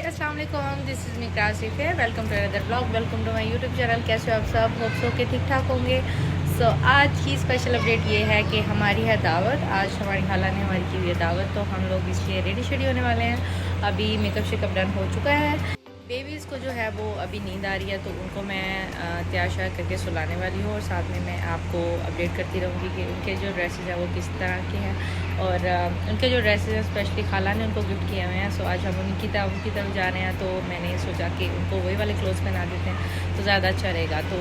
अस्सलाम वालेकुम, this is me Kashif है। Welcome to another blog, welcome to my YouTube channel. कैसे हो आप सब? होप सो के ठीक ठाक होंगे। आज की स्पेशल अपडेट ये है कि हमारी है दावत। आज हमारी खाला ने हमारी की हुई है दावत, तो हम लोग इसलिए रेडी शेडी होने वाले हैं। अभी मेकअप शेकअप डन हो चुका है। बेबीज़ को जो है वो अभी नींद आ रही है, तो उनको मैं तैयार श्यार करके सुलाने वाली हूँ और साथ में मैं आपको अपडेट करती रहूँगी कि उनके जो ड्रेसेस हैं वो किस तरह के हैं। और उनके जो ड्रेसेस हैं स्पेशली खाला ने उनको गिफ्ट किए हुए हैं। सो आज हम उनकी तरफ जा रहे हैं, तो मैंने सोचा कि उनको वही वाले क्लोथ्स पहना देते हैं तो ज़्यादा अच्छा रहेगा। तो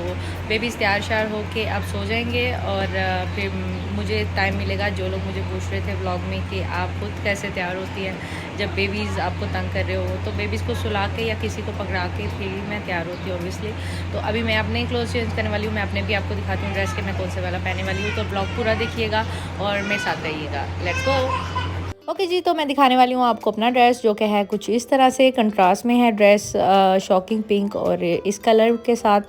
बेबीज़ तैयार श्यार हो के अब सो जाएंगे और फिर मुझे टाइम मिलेगा। जो लोग मुझे पूछ रहे थे व्लॉग में कि आप खुद कैसे तैयार होती हैं जब बेबीज़ आपको तंग कर रहे हो, तो बेबीज़ को सुला के या किसी को पकड़ा के फिर मैं तैयार होती हूँ ऑब्वियसली। तो अभी मैं अपने क्लोथ चेंज करने वाली हूँ। मैं अपने भी आपको दिखाती हूँ ड्रेस के मैं कौन से वाला पहनने वाली हूँ। तो ब्लॉग पूरा देखिएगा और मेरे साथ रहिएगा। Let's go. ओके जी, तो मैं दिखाने वाली हूँ आपको अपना ड्रेस, जो कि है कुछ इस तरह से कंट्रास्ट में है ड्रेस। शॉकिंग पिंक और इस कलर के साथ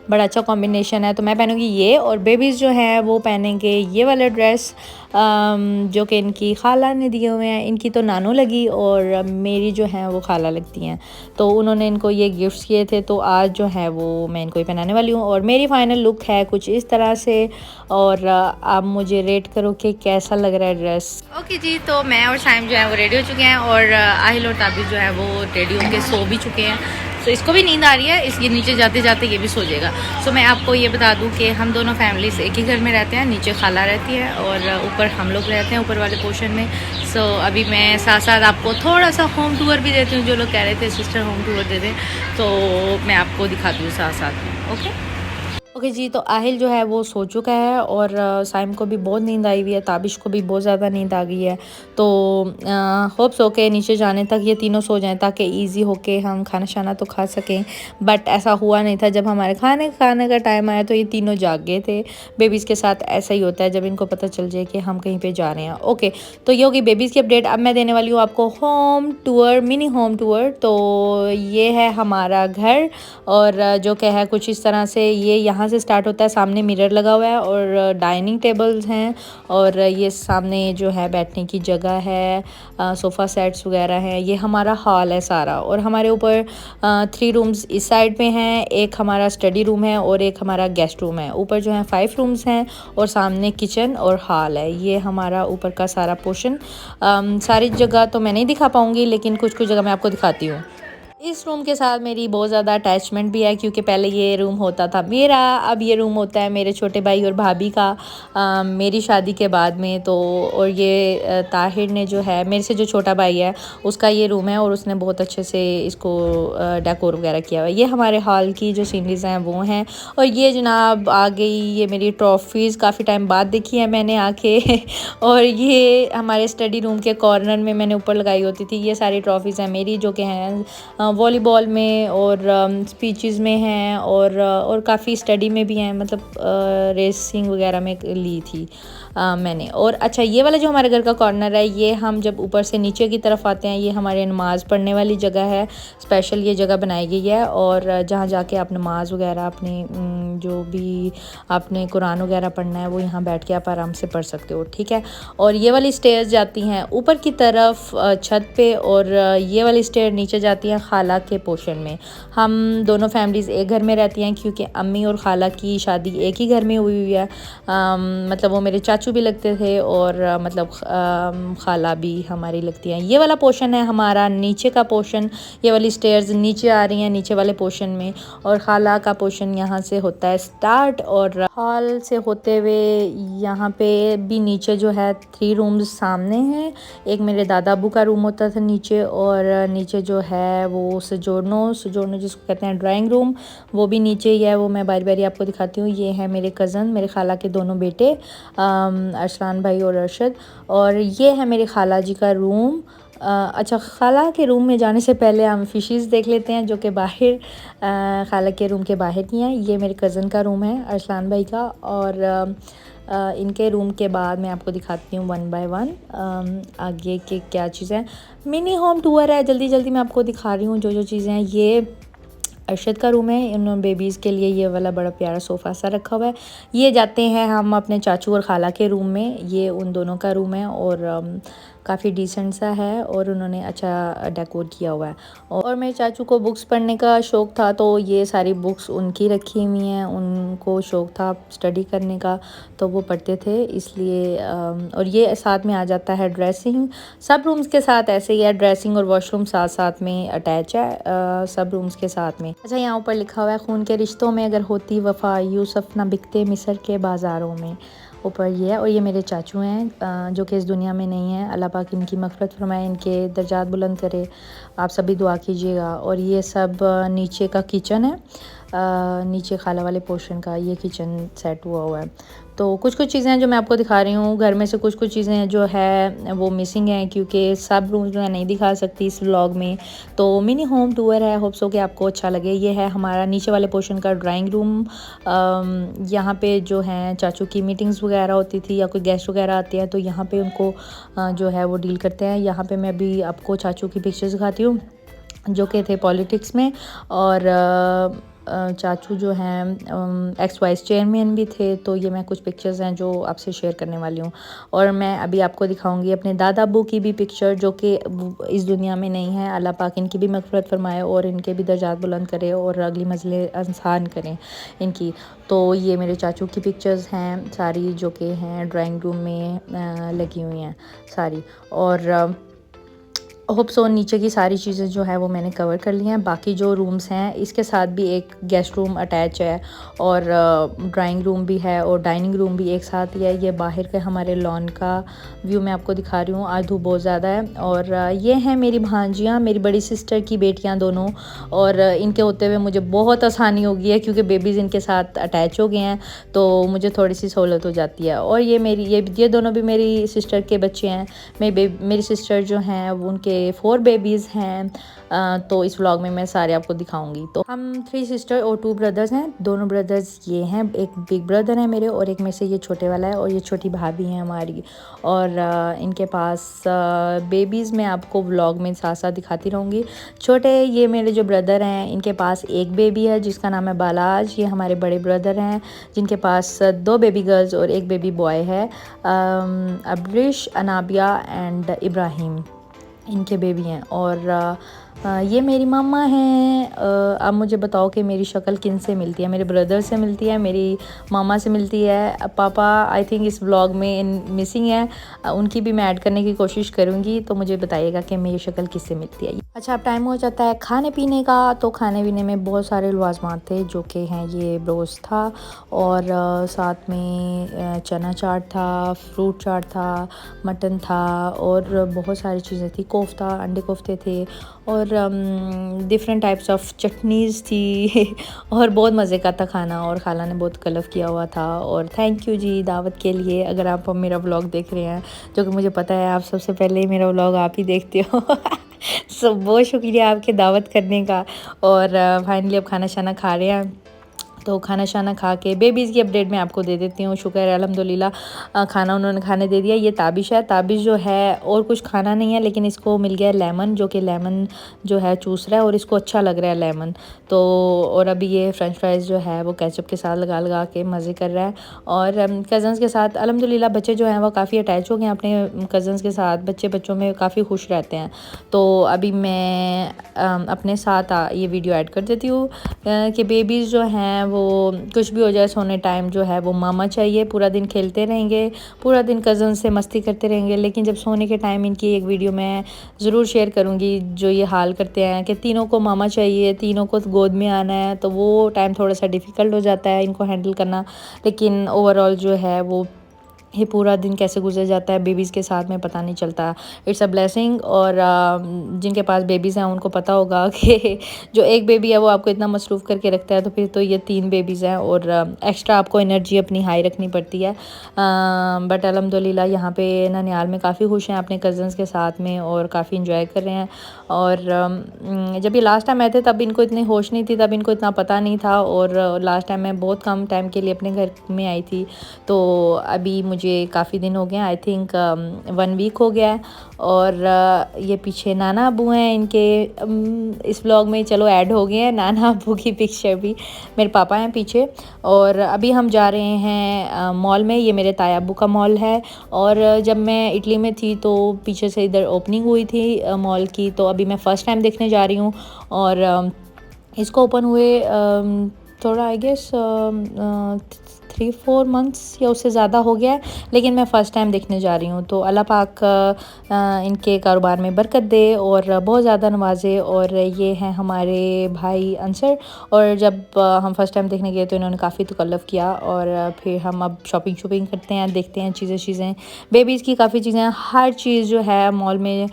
बड़ा अच्छा कॉम्बिनेशन है। तो मैं पहनूंगी ये और बेबीज़ जो हैं वो पहनेंगे ये वाला ड्रेस, जो कि इनकी खाला ने दिए हुए हैं। इनकी तो नानू लगी और मेरी जो है वो खाला लगती हैं, तो उन्होंने इनको ये गिफ्ट्स किए थे। तो आज जो है वो मैं इनको ही पहनाने वाली हूँ और मेरी फ़ाइनल लुक है कुछ इस तरह से। और आप मुझे रेट करो कि कैसा लग रहा है ड्रेस। ओके जी, तो मैं और शाइम जो है वो रेडी हो चुके हैं और आहिल और ताबिज़ जो है वो रेडी होकर सो भी चुके हैं। सो इसको भी नींद आ रही है, इसके नीचे जाते जाते ये भी सो जाएगा। सो मैं आपको ये बता दूं कि हम दोनों फैमिलीज एक ही घर में रहते हैं। नीचे खाला रहती है और ऊपर हम लोग रहते हैं, ऊपर वाले पोर्शन में। सो अभी मैं साथ साथ आपको थोड़ा सा होम टूर भी देती हूँ। जो लोग कह रहे थे सिस्टर होम टूर दे दें, तो मैं आपको दिखाती हूँ साथ साथ में। ओके ओके जी, तो आहिल जो है वो सो चुका है और साइम को भी बहुत नींद आई हुई है, ताबिश को भी बहुत ज़्यादा नींद आ गई है। तो होप सो के नीचे जाने तक ये तीनों सो जाएं ताकि इजी होके हम खाना शाना तो खा सकें। बट ऐसा हुआ नहीं था। जब हमारे खाने का टाइम आया तो ये तीनों जाग गए थे। बेबीज़ के साथ ऐसा ही होता है जब इनको पता चल जाए कि हम कहीं पर जा रहे हैं। ओके, तो ये होगी बेबीज़ की अपडेट। अब मैं देने वाली हूँ आपको home tour, mini home tour. तो ये है हमारा घर और जो कि है कुछ इस तरह से। ये यहाँ से स्टार्ट होता है, सामने मिरर लगा हुआ है और डाइनिंग टेबल्स हैं और ये सामने जो है बैठने की जगह है, सोफ़ा सेट्स वगैरह हैं। ये हमारा हॉल है सारा और हमारे ऊपर 3 रूम्स इस साइड पे हैं, एक हमारा स्टडी रूम है और एक हमारा गेस्ट रूम है। ऊपर जो है 5 रूम्स हैं और सामने किचन और हॉल है। ये हमारा ऊपर का सारा पोर्शन। सारी जगह तो मैं नहीं दिखा पाऊँगी, लेकिन कुछ कुछ जगह मैं आपको दिखाती हूँ। इस रूम के साथ मेरी बहुत ज़्यादा अटैचमेंट भी है, क्योंकि पहले ये रूम होता था मेरा, अब ये रूम होता है मेरे छोटे भाई और भाभी का, मेरी शादी के बाद में। तो और ये ताहिर ने जो है, मेरे से जो छोटा भाई है, उसका ये रूम है और उसने बहुत अच्छे से इसको डेकोर वगैरह किया हुआ है। ये हमारे हॉल की जो सीनरीज हैं वो हैं। और ये जनाब आ गई ये मेरी ट्रॉफ़ीज़, काफ़ी टाइम बाद देखी है मैंने आके और ये हमारे स्टडी रूम के कॉर्नर में मैंने ऊपर लगाई होती थी। ये सारी ट्रॉफ़ीज़ हैं मेरी, जो कि हैं वॉलीबॉल में और स्पीचेस में हैं और काफ़ी स्टडी में भी हैं, मतलब रेसिंग वगैरह में ली थी मैंने। और अच्छा, ये वाला जो हमारे घर का कॉर्नर है, ये हम जब ऊपर से नीचे की तरफ आते हैं, ये हमारे नमाज़ पढ़ने वाली जगह है। स्पेशल ये जगह बनाई गई है और जहाँ जाके आप नमाज वगैरह अपने जो भी आपने कुरान वगैरह पढ़ना है वो यहाँ बैठ के आप आराम से पढ़ सकते हो, ठीक है। और ये वाली स्टेयर्स जाती हैं ऊपर की तरफ छत पे और ये वाली स्टेयर नीचे जाती हैं खाला के पोर्शन में। हम दोनों फैमिलीज़ एक घर में रहती हैं, क्योंकि अम्मी और खाला की शादी एक ही घर में हुई हुई है। मतलब वो मेरे चाचू भी लगते थे और मतलब खाला भी हमारी लगती हैं। ये वाला पोर्शन है हमारा नीचे का पोर्शन। ये वाली स्टेयर्स नीचे आ रही हैं नीचे वाले पोर्शन में, और खाला का पोर्शन यहाँ से होता है स्टार्ट और हॉल से होते हुए यहाँ पे भी नीचे जो है 3 रूम्स सामने हैं। एक मेरे दादा अबू का रूम होता था नीचे, और नीचे जो है वो सजोनो जिसको कहते हैं ड्राइंग रूम, वो भी नीचे ही है। वो मैं बारी बारी आपको दिखाती हूँ। ये है मेरे कज़न, मेरे खाला के दोनों बेटे, अरसलान भाई और अरशद। और ये है मेरे खाला जी का रूम। अच्छा, खाला के रूम में जाने से पहले हम फ़िशेस देख लेते हैं, जो कि बाहर खाला के रूम के बाहर की हैं। ये मेरे कज़न का रूम है, अरसलान भाई का। और इनके रूम के बाद मैं आपको दिखाती हूँ 1 बाय 1 आगे के क्या चीज़ें हैं। मिनी होम टूर है, जल्दी जल्दी मैं आपको दिखा रही हूँ जो जो चीज़ें हैं। ये अरशद का रूम है, इन बेबीज़ के लिए ये वाला बड़ा प्यारा सोफ़ा सा रखा हुआ है। ये जाते हैं हम अपने चाचू और खाला के रूम में, ये उन दोनों का रूम है। और काफ़ी डिसेंट सा है और उन्होंने अच्छा डेकोर किया हुआ है। और मेरे चाचू को बुक्स पढ़ने का शौक़ था, तो ये सारी बुक्स उनकी रखी हुई हैं। उनको शौक़ था स्टडी करने का, तो वो पढ़ते थे इसलिए। और ये साथ में आ जाता है ड्रेसिंग। सब रूम्स के साथ ऐसे ही है, ड्रेसिंग और वॉशरूम साथ साथ में अटैच है सब रूम्स के साथ में। अच्छा, यहाँ ऊपर लिखा हुआ है खून के रिश्तों में अगर होती वफ़ा यूसुफ ना बिकते मिस्र के बाज़ारों में। ऊपर ये है। और ये मेरे चाचू हैं जो कि इस दुनिया में नहीं है। अल्लाह पाक इनकी मग़फ़िरत फरमाए, इनके दर्जात बुलंद करे। आप सभी दुआ कीजिएगा। और ये सब नीचे का किचन है, नीचे खाला वाले पोर्शन का ये किचन सेट हुआ है। तो कुछ कुछ चीज़ें हैं जो मैं आपको दिखा रही हूँ। घर में से कुछ कुछ चीज़ें जो है वो मिसिंग हैं, क्योंकि सब रूम जो है नहीं दिखा सकती इस व्लॉग में। तो मिनी होम टूर है, होप सो कि आपको अच्छा लगे। ये है हमारा नीचे वाले पोर्शन का ड्राइंग रूम। यहाँ पे जो है चाचू की मीटिंग्स वगैरह होती थी या कोई गेस्ट वगैरह आते हैं तो यहाँ पे उनको जो है वो डील करते हैं। यहाँ पे मैं अभी आपको चाचू की पिक्चर्स दिखाती हूँ जो कि थे पॉलिटिक्स में। और चाचू जो हैं एक्स वाइस चेयरमैन भी थे। तो ये मैं कुछ पिक्चर्स हैं जो आपसे शेयर करने वाली हूँ। और मैं अभी आपको दिखाऊंगी अपने दादा अब्बू की भी पिक्चर जो कि इस दुनिया में नहीं है। अल्लाह पाक इनकी भी मग़फ़िरत फरमाए और इनके भी दर्जात बुलंद करे और अगली मंज़िलें आसान करें इनकी। तो ये मेरे चाचू की पिक्चर्स हैं सारी जो कि हैं ड्राइंग रूम में लगी हुई हैं सारी। और होप सो नीचे की सारी चीज़ें जो है वो मैंने कवर कर ली हैं। बाकी जो रूम्स हैं इसके साथ भी एक गेस्ट रूम अटैच है और ड्राइंग रूम भी है और डाइनिंग रूम भी एक साथ ही है। ये बाहर के हमारे लॉन का व्यू मैं आपको दिखा रही हूँ। आज धूप बहुत ज़्यादा है। और ये हैं मेरी भांजियाँ, मेरी बड़ी सिस्टर की बेटियाँ दोनों। और इनके होते हुए मुझे बहुत आसानी हो गई है क्योंकि बेबीज़ इनके साथ अटैच हो गए हैं, तो मुझे थोड़ी सी सहूलत हो जाती है। और ये दोनों भी मेरी सिस्टर के बच्चे हैं। मेरी सिस्टर जो हैं उनके 4 बेबीज़ हैं। तो इस व्लॉग में मैं सारे आपको दिखाऊंगी। तो हम 3 सिस्टर और 2 ब्रदर्स हैं। दोनों ब्रदर्स ये हैं, एक बिग ब्रदर है मेरे और एक में से ये छोटे वाला है और ये छोटी भाभी हैं हमारी। और इनके पास बेबीज़ मैं आपको व्लॉग में साथ साथ दिखाती रहूँगी। छोटे ये मेरे जो ब्रदर हैं इनके पास एक बेबी है जिसका नाम है बालाज। ये हमारे बड़े ब्रदर हैं जिनके पास 2 बेबी गर्ल्स और एक बेबी बॉय है, अब्रिश, अनाबिया एंड इब्राहिम इनके बेबी हैं। और ये मेरी मामा हैं। अब मुझे बताओ कि मेरी शक्ल किन से मिलती है? मेरे ब्रदर से मिलती है, मेरी मामा से मिलती है। पापा आई थिंक इस व्लॉग में मिसिंग है, उनकी भी मैं ऐड करने की कोशिश करूँगी। तो मुझे बताइएगा कि मेरी शक्ल किससे मिलती है। अच्छा, अब टाइम हो जाता है खाने पीने का। तो खाने पीने में बहुत सारे लवाजमात थे जो कि हैं ये ब्रोस्ट था और साथ में चना चाट था, फ्रूट चाट था, मटन था और बहुत सारी चीज़ें थी, कोफ्ता, अंडे कोफ्ते थे और डिफरेंट टाइप्स ऑफ चटनीज़ थी और बहुत मज़े का था खाना। और खाला ने बहुत कलफ किया हुआ था। और थैंक यू जी दावत के लिए। अगर आप मेरा व्लॉग देख रहे हैं, जो कि मुझे पता है आप सबसे पहले मेरा व्लॉग आप ही देखते हो सो बहुत शुक्रिया आपके दावत करने का। और फाइनली अब खाना शाना खा रहे हैं। तो खाना शाना खा के बेबीज़ की अपडेट मैं आपको दे देती हूँ। शुक्र है अल्हम्दुलिल्लाह खाना उन्होंने खाने दे दिया। ये ताबिश है, ताबिश जो है और कुछ खाना नहीं है लेकिन इसको मिल गया लेमन, जो कि लेमन जो है चूस रहा है और इसको अच्छा लग रहा है लेमन। तो और अभी ये फ्रेंच फ्राइज़ जो है वो केचप के साथ लगा लगा के मज़े कर रहा है। और कज़न्स के साथ अल्हम्दुलिल्लाह बच्चे जो हैं वो काफ़ी अटैच हो गए हैं अपने कज़न्स के साथ। बच्चों में काफ़ी खुश रहते हैं। तो अभी मैं अपने साथ ये वीडियो ऐड कर देती हूँ कि बेबीज़ जो हैं वो कुछ भी हो जाए सोने टाइम जो है वो मामा चाहिए। पूरा दिन खेलते रहेंगे, पूरा दिन कज़न से मस्ती करते रहेंगे, लेकिन जब सोने के टाइम इनकी एक वीडियो मैं ज़रूर शेयर करूँगी जो ये हाल करते हैं कि तीनों को मामा चाहिए, तीनों को गोद में आना है। तो वो टाइम थोड़ा सा डिफ़िकल्ट हो जाता है इनको हैंडल करना, लेकिन ओवरऑल जो है वो ये पूरा दिन कैसे गुजर जाता है बेबीज़ के साथ में पता नहीं चलता। It's a blessing. और जिनके पास बेबीज़ हैं उनको पता होगा कि जो एक बेबी है वो आपको इतना मसरूफ़ करके रखता है, तो फिर तो ये 3 बेबीज़ हैं और एक्स्ट्रा आपको एनर्जी अपनी हाई रखनी पड़ती है। बट अल्हम्दुलिल्लाह यहाँ पे ननिहाल में काफ़ी खुश हैं अपने कज़न्स के साथ में और काफ़ी इंजॉय कर रहे हैं। और जब ये लास्ट टाइम आए थे तब इनको इतनी होश नहीं थी, तब इनको इतना पता नहीं था। और लास्ट टाइम मैं बहुत कम टाइम के लिए अपने घर में आई थी, तो अभी मुझे मुझे काफ़ी दिन हो गए हैं, आई थिंक 1 वीक हो गया है। और ये पीछे नाना अबू हैं इनके, इस व्लॉग में चलो ऐड हो गए हैं नाना अबू की पिक्चर भी, मेरे पापा हैं पीछे। और अभी हम जा रहे हैं मॉल में, ये मेरे ताया अबू का मॉल है। और जब मैं इटली में थी तो पीछे से इधर ओपनिंग हुई थी मॉल की, तो अभी मैं फ़र्स्ट टाइम देखने जा रही हूँ। और इसको ओपन हुए थोड़ा आई गेस 3-4 मंथ्स या उससे ज़्यादा हो गया है, लेकिन मैं फ़र्स्ट टाइम देखने जा रही हूँ। तो अल्लाह पाक इनके कारोबार में बरकत दे और बहुत ज़्यादा नवाजे। और ये हैं हमारे भाई अंसर, और जब हम फ़र्स्ट टाइम देखने गए तो इन्होंने काफ़ी तकल्लुफ़ किया। और फिर हम अब शॉपिंग करते हैं, देखते हैं चीज़ें बेबीज़ की काफ़ी चीज़ें, हर चीज़ जो है मॉल में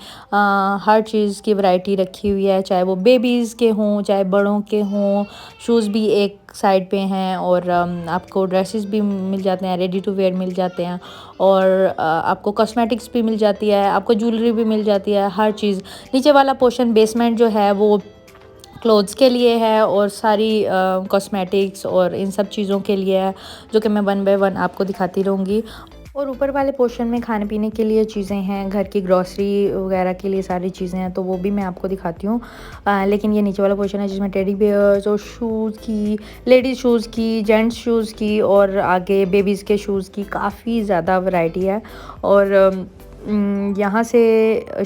हर चीज़ की वैरायटी रखी हुई है, चाहे वो बेबीज़ के हों चाहे बड़ों के हों। शूज़ भी एक साइड पे हैं, और आपको ड्रेसेस भी मिल जाते हैं, रेडी टू वेयर मिल जाते हैं, और आपको कॉस्मेटिक्स भी मिल जाती है, आपको ज्वेलरी भी मिल जाती है, हर चीज़। नीचे वाला पोर्शन बेसमेंट जो है वो क्लोथ्स के लिए है, और सारी कॉस्मेटिक्स और इन सब चीज़ों के लिए है, जो कि मैं 1 बाय 1 आपको दिखाती रहूँगी। और ऊपर वाले पोर्शन में खाने पीने के लिए चीज़ें हैं, घर की ग्रॉसरी वगैरह के लिए सारी चीज़ें हैं, तो वो भी मैं आपको दिखाती हूँ। लेकिन ये नीचे वाला पोर्शन है जिसमें टेडी बियर्स और शूज़ की, लेडीज़ शूज़ की, जेंट्स शूज़ की, और आगे बेबीज़ के शूज़ की काफ़ी ज़्यादा वैरायटी है। और यहाँ से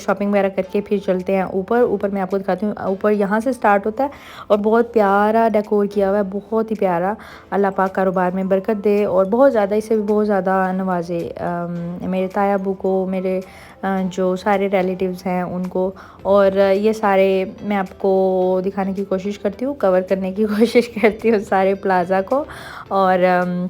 शॉपिंग वगैरह करके फिर चलते हैं ऊपर मैं आपको दिखाती हूँ। ऊपर यहाँ से स्टार्ट होता है, और बहुत प्यारा डेकोर किया हुआ है, बहुत ही प्यारा। अल्लाह पाक कारोबार में बरकत दे और बहुत ज़्यादा, इससे भी बहुत ज़्यादा नवाजे मेरे ताया अबू को, मेरे जो सारे रिलेटिव्स हैं उनको। और ये सारे मैं आपको दिखाने की कोशिश करती हूँ, कवर करने की कोशिश करती हूँ सारे प्लाज़ा को। और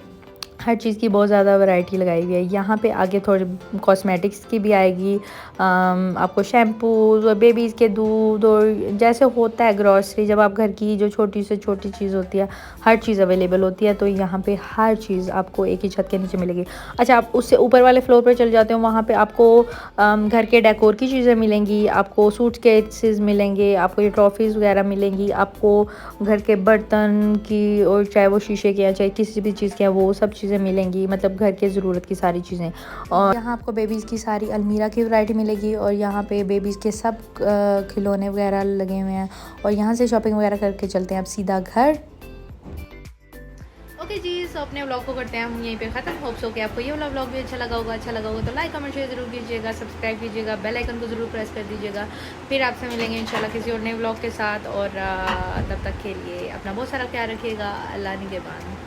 हर चीज़ की बहुत ज़्यादा वैरायटी लगाई हुई है। यहाँ पे आगे थोड़ी कॉस्मेटिक्स की भी आएगी, आपको शैम्पूज़ और बेबीज़ के दूध, और जैसे होता है ग्रॉसरी, जब आप घर की जो छोटी से छोटी चीज़ होती है हर चीज़ अवेलेबल होती है, तो यहाँ पे हर चीज़ आपको एक ही छत के नीचे मिलेगी। अच्छा, आप उससे ऊपर वाले फ्लोर पर चले जाते हो, वहाँ पर आपको घर के डेकोर की चीज़ें मिलेंगी, आपको सूट केसेस मिलेंगे, आपको ये ट्रॉफ़ीज़ वगैरह मिलेंगी, आपको घर के बर्तन की, और चाहे वो शीशे के हैं चाहे किसी भी चीज़ के हैं, वो सब चीज़ें मिलेंगी, मतलब घर के ज़रूरत की सारी चीज़ें। और यहाँ आपको बेबीज़ की सारी अलमीरा की वैरायटी मिलेगी, और यहाँ पे बेबीज़ के सब खिलौने वगैरह लगे हुए हैं। और यहाँ से शॉपिंग वगैरह करके चलते हैं अब सीधा घर। ओके जी, सो अपने व्लॉग को करते हैं हम यहीं पे ख़त्म। होप सो कि आपको ये वाला व्लॉग भी अच्छा लगा होगा तो लाइक कमेंट शेयर ज़रूर कीजिएगा, सब्सक्राइब कीजिएगा, बेल आइकन को ज़रूर प्रेस कर दीजिएगा। फिर आपसे मिलेंगे इंशाल्लाह किसी और नए व्लॉग के साथ, और तब तक के लिए अपना बहुत सारा ख्याल रखिएगा। अल्लाह निगहबान।